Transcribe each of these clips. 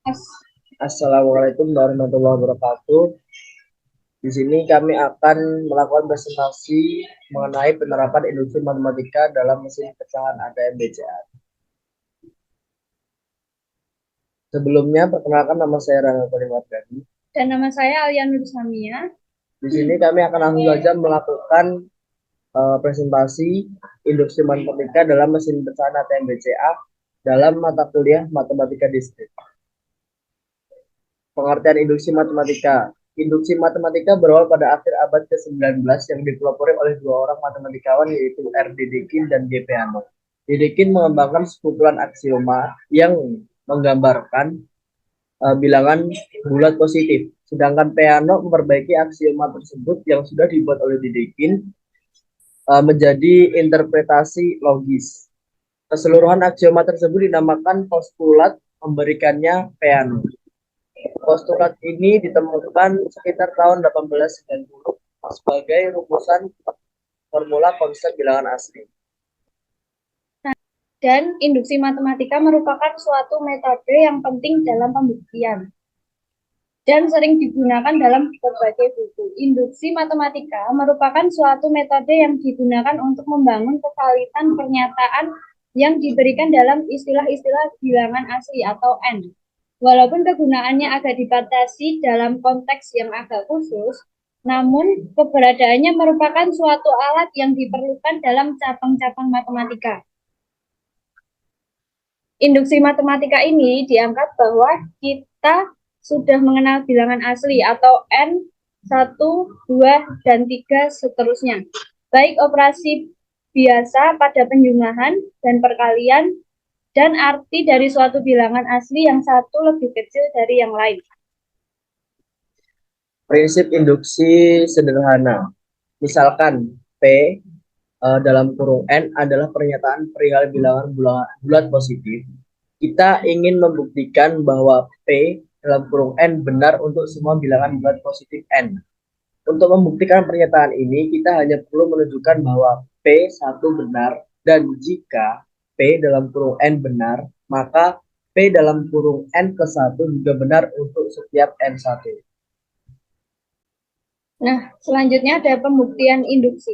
As- Assalamualaikum warahmatullahi wabarakatuh. Di sini kami akan melakukan presentasi mengenai penerapan industri matematika dalam mesin pecahan ATM BCA. Sebelumnya, perkenalkan nama saya Rangga Kalimardhani. dan nama saya Alia Nur Samia. Di sini kami akan langsung saja melakukan presentasi industri matematika dalam mesin pecahan ATM BCA dalam mata kuliah Matematika Distrik. Pengertian induksi matematika. Induksi matematika berawal pada akhir abad ke-19 yang dipelopori oleh dua orang matematikawan yaitu R. Dedekind dan G. Peano. Dedekind mengembangkan sekumpulan aksioma yang menggambarkan bilangan bulat positif, sedangkan Peano memperbaiki aksioma tersebut yang sudah dibuat oleh Dedekind menjadi interpretasi logis. Keseluruhan aksioma tersebut dinamakan postulat, memberikannya Peano. Postulat ini ditemukan sekitar tahun 1890 sebagai rumusan formula konsep bilangan asli. Dan induksi matematika merupakan suatu metode yang penting dalam pembuktian dan sering digunakan dalam berbagai buku. Induksi matematika merupakan suatu metode yang digunakan untuk membangun kevalitan pernyataan yang diberikan dalam istilah-istilah bilangan asli atau N. Walaupun kegunaannya agak dibatasi dalam konteks yang agak khusus, namun keberadaannya merupakan suatu alat yang diperlukan dalam cabang-cabang matematika. Induksi matematika ini dianggap bahwa kita sudah mengenal bilangan asli atau N, 1, 2, dan 3 seterusnya. Baik operasi biasa pada penjumlahan dan perkalian, dan arti dari suatu bilangan asli yang satu lebih kecil dari yang lain. Prinsip induksi sederhana. Misalkan P dalam kurung N adalah pernyataan perihal bilangan bulat positif. Kita ingin membuktikan bahwa P dalam kurung N benar untuk semua bilangan bulat positif N. Untuk membuktikan pernyataan ini, kita hanya perlu menunjukkan bahwa P1 benar, dan jika P dalam kurung N benar, maka P dalam kurung N ke-1 juga benar untuk setiap N1. Nah, selanjutnya ada pembuktian induksi.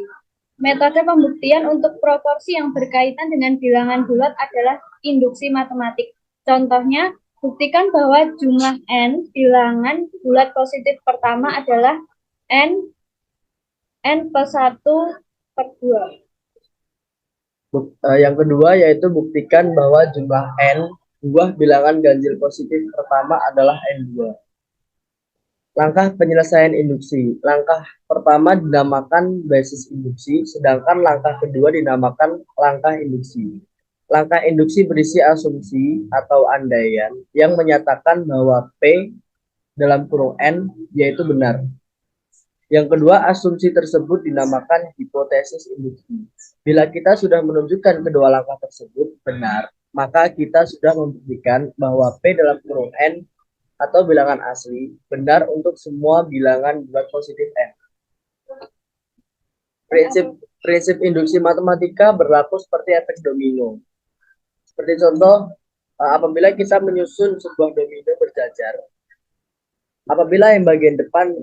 Metode pembuktian untuk proporsi yang berkaitan dengan bilangan bulat adalah induksi matematik. Contohnya, buktikan bahwa jumlah N bilangan bulat positif pertama adalah N plus 1 per 2. Yang kedua yaitu buktikan bahwa jumlah N buah bilangan ganjil positif pertama adalah N2. Langkah penyelesaian induksi. Langkah pertama dinamakan basis induksi, sedangkan langkah kedua dinamakan langkah induksi. Langkah induksi berisi asumsi atau andaian yang menyatakan bahwa P dalam kurung N yaitu benar. Yang kedua, asumsi tersebut dinamakan hipotesis induksi. Bila kita sudah menunjukkan kedua langkah tersebut benar, maka kita sudah membuktikan bahwa P dalam kurung N atau bilangan asli benar untuk semua bilangan bulat positif N. Prinsip prinsip induksi matematika berlaku seperti efek domino. Seperti contoh, apabila kita menyusun sebuah domino berjajar, apabila yang bagian depan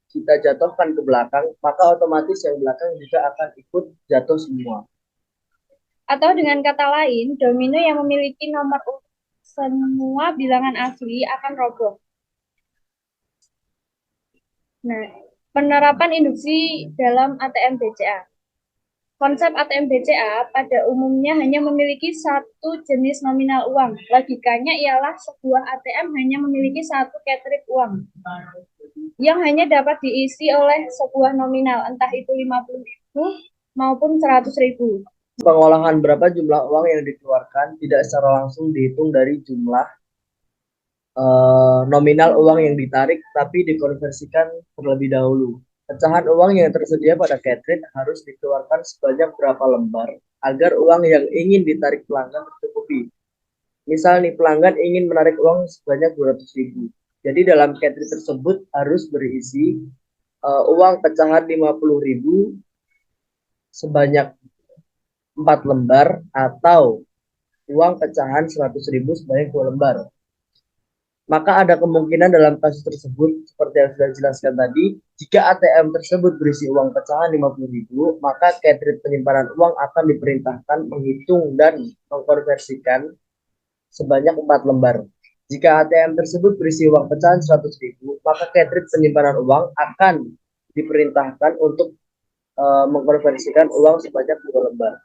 kita jatuhkan ke belakang, maka otomatis yang belakang juga akan ikut jatuh semua. Atau dengan kata lain, domino yang memiliki nomor semua bilangan asli akan roboh. Nah, penerapan induksi dalam ATM BCA. Konsep ATM BCA pada umumnya hanya memiliki satu jenis nominal uang. Logikanya ialah sebuah ATM hanya memiliki satu cartridge uang yang hanya dapat diisi oleh sebuah nominal, entah itu 50.000 maupun 100.000. Pengolahan berapa jumlah uang yang dikeluarkan tidak secara langsung dihitung dari jumlah nominal uang yang ditarik, tapi dikonversikan terlebih dahulu. Pecahan uang yang tersedia pada cartridge harus dikeluarkan sebanyak berapa lembar agar uang yang ingin ditarik pelanggan tercukupi. Misal nih, pelanggan ingin menarik uang sebanyak 200.000. Jadi dalam cartridge tersebut harus berisi uang pecahan 50.000 sebanyak 4 lembar atau uang pecahan 100.000 sebanyak 2 lembar. Maka ada kemungkinan dalam kasus tersebut, seperti yang sudah dijelaskan tadi, jika ATM tersebut berisi uang pecahan 50.000, maka cartridge penyimpanan uang akan diperintahkan menghitung dan mengkonversikan sebanyak 4 lembar. Jika ATM tersebut berisi uang pecahan 100.000, maka cartridge penyimpanan uang akan diperintahkan untuk mengkonversikan uang sebanyak 2 lembar.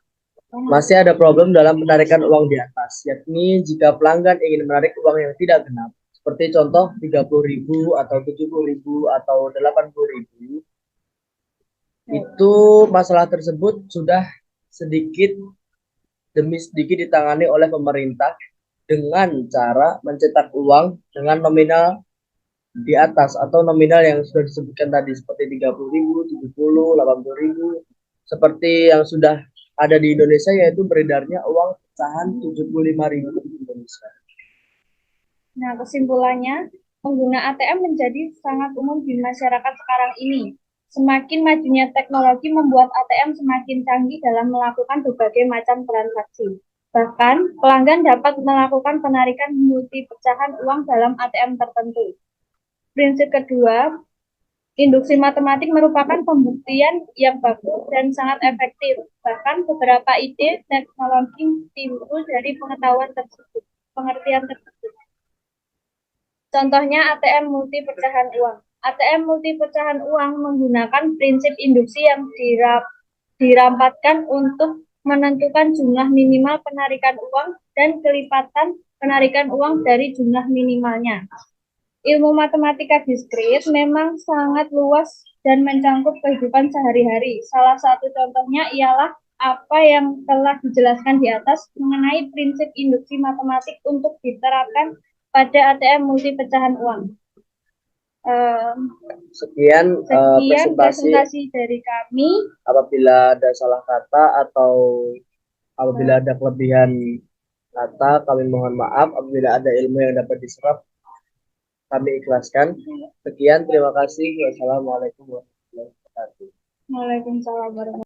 Masih ada problem dalam penarikan uang di atas, yakni jika pelanggan ingin menarik uang yang tidak genap, seperti contoh 30.000 atau 70.000 atau 80.000, itu masalah tersebut sudah sedikit demi sedikit ditangani oleh pemerintah dengan cara mencetak uang dengan nominal di atas atau nominal yang sudah disebutkan tadi seperti 30.000, 70, 80.000, seperti yang sudah ada di Indonesia, yaitu beredarnya uang pecahan 75.000 di Indonesia. Nah, kesimpulannya, pengguna ATM menjadi sangat umum di masyarakat sekarang ini. Semakin majunya teknologi membuat ATM semakin canggih dalam melakukan berbagai macam transaksi. Bahkan, pelanggan dapat melakukan penarikan multi pecahan uang dalam ATM tertentu. Prinsip kedua, induksi matematik merupakan pembuktian yang bagus dan sangat efektif. Bahkan beberapa ide teknologi timbul dari pengetahuan tersebut, pengertian tersebut. Contohnya ATM multi pecahan uang. ATM multi pecahan uang menggunakan prinsip induksi yang dirampatkan untuk menentukan jumlah minimal penarikan uang dan kelipatan penarikan uang dari jumlah minimalnya. Ilmu matematika diskrit memang sangat luas dan mencakup kehidupan sehari-hari. Salah satu contohnya ialah apa yang telah dijelaskan di atas mengenai prinsip induksi matematik untuk diterapkan pada ATM multi pecahan uang. Sekian presentasi dari kami. Apabila ada salah kata atau apabila ada kelebihan kata, kami mohon maaf. Apabila ada ilmu yang dapat diserap, kami ikhlaskan. Sekian, terima kasih. Wassalamualaikum warahmatullahi wabarakatuh. Waalaikumsalam warahmatullahi wabarakatuh.